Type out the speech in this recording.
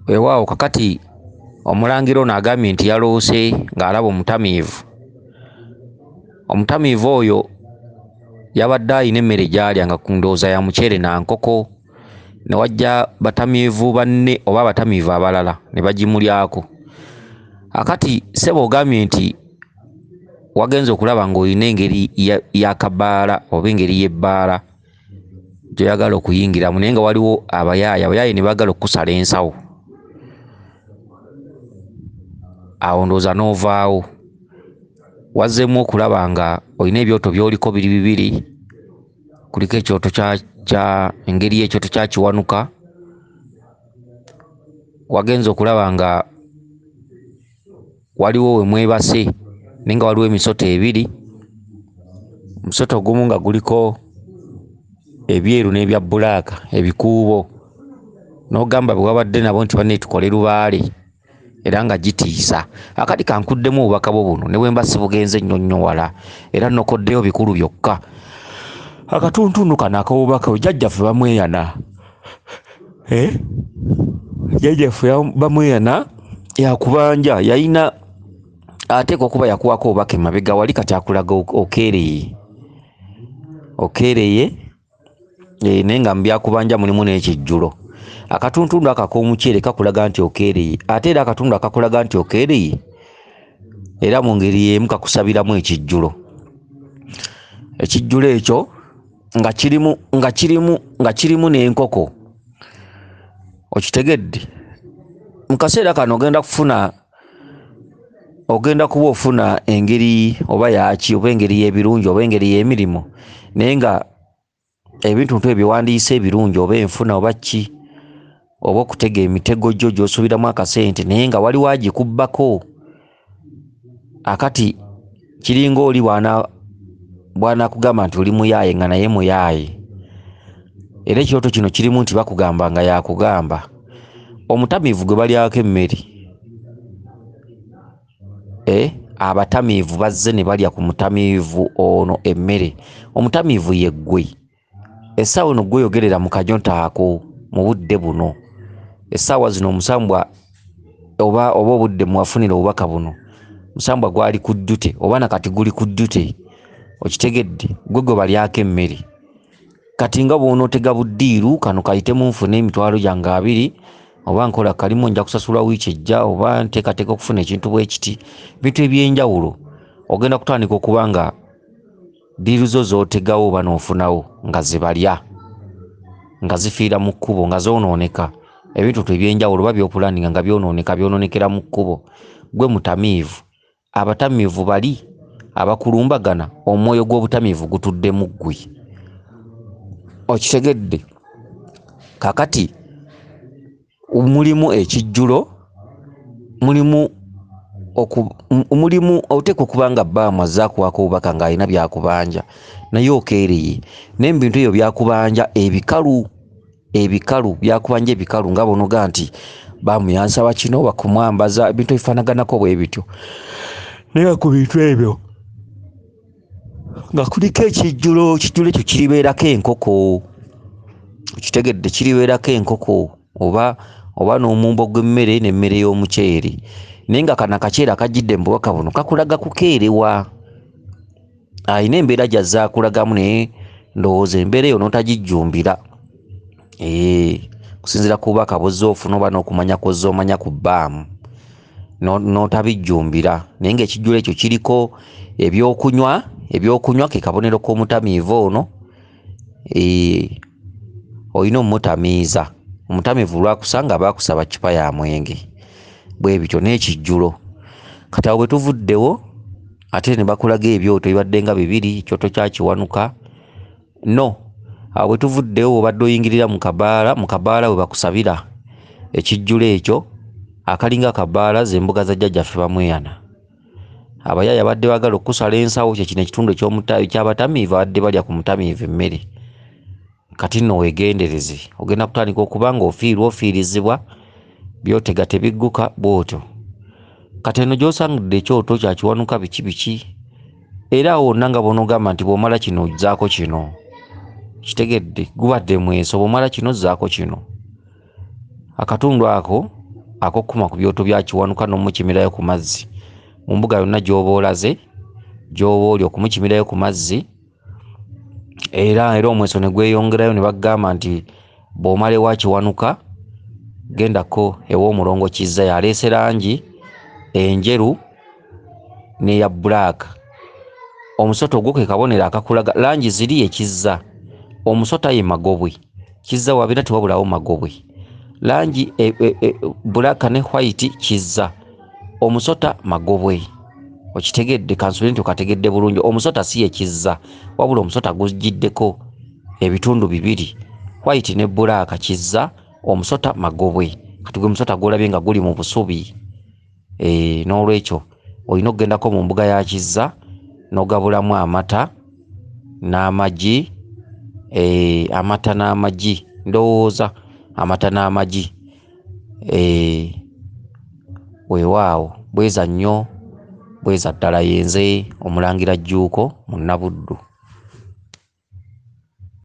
Weewaawo kakati Omulangira ono agambye nti yaloose ng'alaba Omutamiivu. Omutamiivu oyo yabadde alina emmere gy'alya nga ku ndowooza ya muceere na nkoko, ne wajja batamiivu banne oba abatamiivu abalala ne bagimulyako. Akati ssebo ogambye nti wagenze okulaba ng'olina engeri y'akabaala oba engeri y'ebbaala gy'oyagala okuyingiramu naye nga waliwo abayaaye ne baagala okukusala ensawo. Awo ndowooza n'ovaawo. Wazzeemu okulaba nga olina ebyoto by'oliko biri bibiri, kuliko ekyoto engeri y'ekyoto kya kiwanuka. Wagenze okulaba nga waliwo we mwebase naye nga waliwo emisoto ebiri. Omusoto ogumu nga guliko ebyeru n'ebya bbulaaka, ebikuubo. N'ogamba bwe wabadde nabo nti banne tukole lubaale era nga gitiisa. Akati kankuddemu obubaka bwo buno ne bwe mba sibugenze nnyo wala era nokoddeyo bikulu byokka. Akatuntundu kano ak'obubaka jjajjaffe bamweyana. Jjajjaffe bamweyana yakubanja yalina ateeka okuba yakuwako obubaka emabega wali kati akulaga okeereye naye nga mu byakubanja mulimu n'ekijjulo. Akatuntundu ako ak'omuceere kakulaga nti okeereye ate era akatundu akakulaga nti okeereye era mu ngeri y'emu kakusabiramu ekijjulo. Ekijjulo ekyo nga kirimu n'enkoko. Okitegedde? Mu kaseera kano ogenda kuba ofuna engeri oba yaki oba engeri y'ebirungi oba engeri y'emirimu naye nga ebintu ebyo wandiise ebirungi oba enfuna oba ki oba okutega emitego gyo gy'osuubiramu akasente naye nga waliwo agikubbako. Akati kiringa oli bw'anaakugamba nti oli muyaaye nga naye muyaaye. Era ekyoto kino kirimu nti bakugamba nga yakugamba. Omutamiivu gwe balyako emmere. Abatamiivu bazze ne balya ku mutamiivu ono emmere. Omutamiivu ye ggwe. Essaawa eno ggwe yogerera mu kanyota ako mu budde buno. Essaawa zino omusambwa oba obudde mwafunira obubaka buno. Musambwa gwali ku ddute oba nakati guli ku ddute. Okitegedde? Gwe balyako emmere. Kati nga bw'onootega buddiiru kano kayitemu nfuna emitwalo gyange 2 oba nkola kalimu nja kusasula wiiki ejja oba nteekateeka okufuna ekintu bwe kiti. Bintu eby'enjawulo ogenda kutandika okuba nga ddiiru zo z'otegawo oba n'ofunawo nga zibalya nga zifiira mu kkubo nga zoonooneka. Ebintu eby'enjawulo oba by'opulaninga nga byonoonekera mu kkubo. Gwe mutamiivu. Abatamiivu bali abakulumbagana omwoyo gw'obutamiivu gutudde mu ggwe. Okitegedde? Kakati mulimu ekijjulo, mulimu oteeka okuba nga bbaamu azaakuwako obubaka ng'alina byakubanja naye okeereye naye mu bintu ebyo byakubanja ebikalu byakubanja ebikalu nga bonoga nti baamuyansaba kino bakumwambaza ebintu ebifaanaganako bwe bityo. Naye ku bintu ebyo nga kuliko ekijjulo ekyo kiribeerako enkoko. Kitegedde? Kiribeerako enkoko oba n'omumbo gw'emmere n'emmere y'omuceere naye nga kano akaceere akajjidde mu bubaka buno kakulaga kukeerewa. Alina embeera gy'azze akulagamu naye ndowooza embeera eyo n'otagijjumbira. Kusinziira ku bubaka bw'ozze ofuna oba n'okumanya kw'ozze omanya ku bbaamu n'otabijjumbira. Naye ng'ekijjulo ekyo kiriko ebyokunywa ke kabonero k'omutamiivu ono. Olina omutamiiza. Omutamiivu lwakusanga baakusaba ccupa ya mwenge bwe bityo n'ekijjulo. Kati awo bwe tuvuddewo ate ne bakulaga ebyoto bibadde nga 2 ekyoto kya kiwanuka. Awo bwe tuvuddewo obadde oyingirira mu kabaala bwe bakusabira ekijjulo ekyo akalinga akabaala z'embuga za jjajjaffe bamweyana. Abayaaya badde baagala okukusala ensawo kino ekitundu ky'abatamiivu abadde balya ku mutamiivu emmere. Kati nno weegendereze ogenda kutandika okuba nga ofiirizibwa byotega tebigguka bw'otyo. Kati eno gy'osangidde ekyoto kya kiwanuka biki era wonna nga bonogamba nti bw'omala kino ozzaako kino. Kitegedde? Gubadde mweso bw'omala kino ozzaako kino. akatundu ako akokuma ku byoto bya Kiwanuka n'omukimirayo ku mazzi mu mbuga yonna gy'oba olaze gy'oba oli okumukimirayo ku mazzi era omweso ne gweyongerayo ne bagamba nti bw'omala ewa Kiwanuka gendako ew'omulongo Kizza yaleese langi enjeru n'eya bbulaaka. Omusota ogwo ke kabonero akakulaga langi ziri ekizza, omusota ye magobwe, Kizza wabira tewabulawo magobwe, langi bbulaaka ne white Kizza, omusota magobwe. Okitegedde kansule nti okategedde bulungi. Omusota si ye Kizza wabula omusota gujiddeko ebitundu bibiri, white ne bbulaaka Kizza, omusota magobwe. Kati gwe musota gwolabye nga guli mu busubi. N'olwekyo olina okugendako mu mbuga ya Kizza n'ogabulamu amata n'amagi, amata n'amagi, ndowooza amata n'amagi. Weewaawo bweza nnyo, bweza ddala yenze Omulangira Jjuuko Munnabuddu.